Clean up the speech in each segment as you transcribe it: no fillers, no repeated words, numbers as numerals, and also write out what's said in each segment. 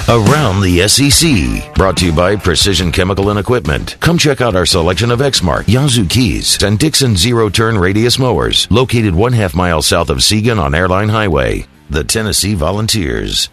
Around the SEC. Brought to you by Precision Chemical and Equipment. Come check out our selection of Exmark, Yazoo keys, and Dixon zero-turn radius mowers. Located 1/2 mile south of Siegen on Airline Highway. The Tennessee Volunteers.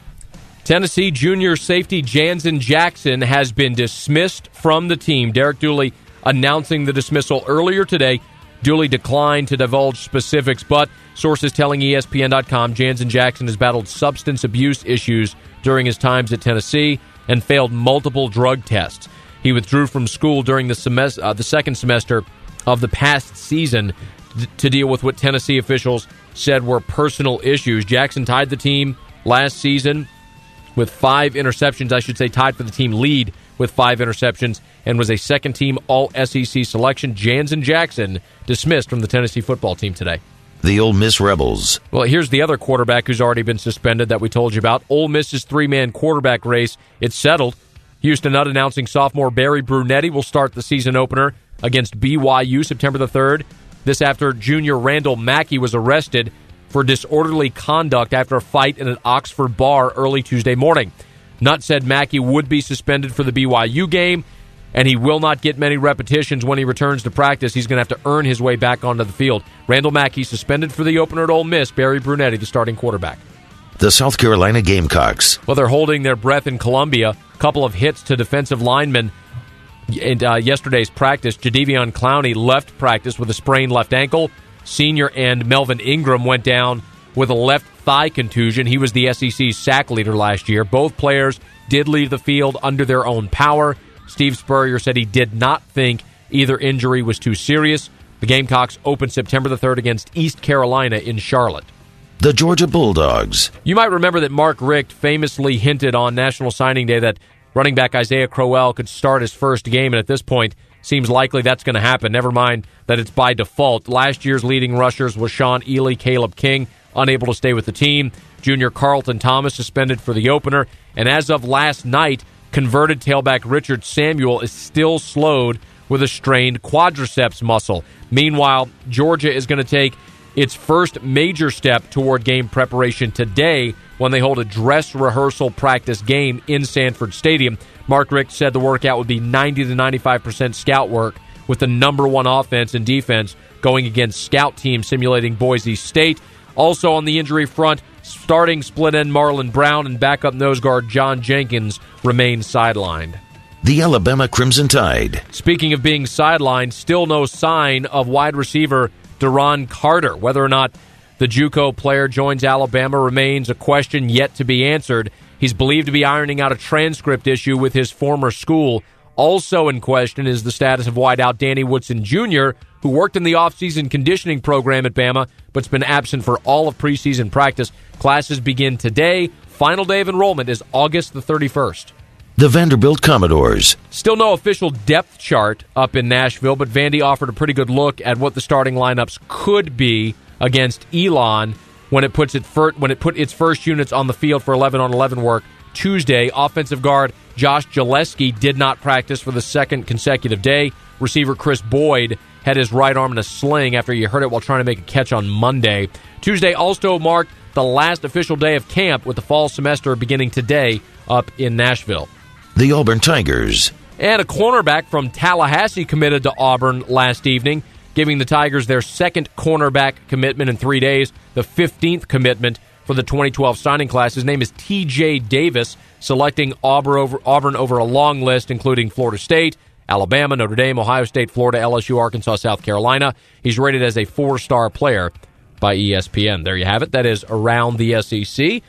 Tennessee junior safety Jansen Jackson has been dismissed from the team. Derek Dooley announcing the dismissal earlier today. Dooley declined to divulge specifics, but sources telling ESPN.com Jansen Jackson has battled substance abuse issues during his times at Tennessee and failed multiple drug tests. He withdrew from school during the second semester of the past season to deal with what Tennessee officials said were personal issues. Jackson tied the team last season with 5 interceptions, tied for the team lead with 5 interceptions, and was a second-team All-SEC selection. Jansen Jackson dismissed from the Tennessee football team today. The Ole Miss Rebels. Well, here's the other quarterback who's already been suspended that we told you about. Ole Miss's 3-man quarterback race, it's settled. Houston Nutt announcing sophomore Barry Brunetti will start the season opener against BYU September the 3rd. This after junior Randall Mackey was arrested for disorderly conduct after a fight in an Oxford bar early Tuesday morning. Nutt said Mackey would be suspended for the BYU game, and he will not get many repetitions when he returns to practice. He's going to have to earn his way back onto the field. Randall Mackey suspended for the opener at Ole Miss. Barry Brunetti, the starting quarterback. The South Carolina Gamecocks. Well, they're holding their breath in Columbia. A couple of hits to defensive linemen in yesterday's practice. Jadeveon Clowney left practice with a sprained left ankle. Senior end Melvin Ingram went down with a left thigh contusion. He was the SEC's sack leader last year. Both players did leave the field under their own power. Steve Spurrier said he did not think either injury was too serious. The Gamecocks open September the 3rd against East Carolina in Charlotte. The Georgia Bulldogs. You might remember that Mark Richt famously hinted on National Signing Day that running back Isaiah Crowell could start his first game, and at this point, seems likely that's going to happen. Never mind that it's by default. Last year's leading rushers was Sean Ely, Caleb King, unable to stay with the team. Junior Carlton Thomas suspended for the opener, and as of last night, converted tailback Richard Samuel is still slowed with a strained quadriceps muscle. Meanwhile, Georgia is going to take its first major step toward game preparation today when they hold a dress rehearsal practice game in Sanford Stadium. Mark Richt said the workout would be 90 to 95% scout work, with the number one offense and defense going against scout teams simulating Boise State. Also on the injury front, starting split end Marlon Brown and backup nose guard John Jenkins remain sidelined. The Alabama Crimson Tide. Speaking of being sidelined, still no sign of wide receiver Deron Carter. Whether or not the JUCO player joins Alabama remains a question yet to be answered. He's believed to be ironing out a transcript issue with his former school. Also in question is the status of wideout Danny Woodson Jr., who worked in the offseason conditioning program at Bama, but's been absent for all of preseason practice. Classes begin today. Final day of enrollment is August the 31st. The Vanderbilt Commodores. Still no official depth chart up in Nashville, but Vandy offered a pretty good look at what the starting lineups could be against Elon when it put its first units on the field for 11-on-11 work Tuesday. Offensive guard Josh Jaleski did not practice for the second consecutive day. Receiver Chris Boyd had his right arm in a sling after he hurt it while trying to make a catch on Monday. Tuesday also marked the last official day of camp, with the fall semester beginning today up in Nashville. The Auburn Tigers. And a cornerback from Tallahassee committed to Auburn last evening, giving the Tigers their second cornerback commitment in 3 days, the 15th commitment for the 2012 signing class. His name is T.J. Davis, selecting Auburn over a long list, including Florida State, Alabama, Notre Dame, Ohio State, Florida, LSU, Arkansas, South Carolina. He's rated as a 4-star player by ESPN. There you have it. That is Around the SEC.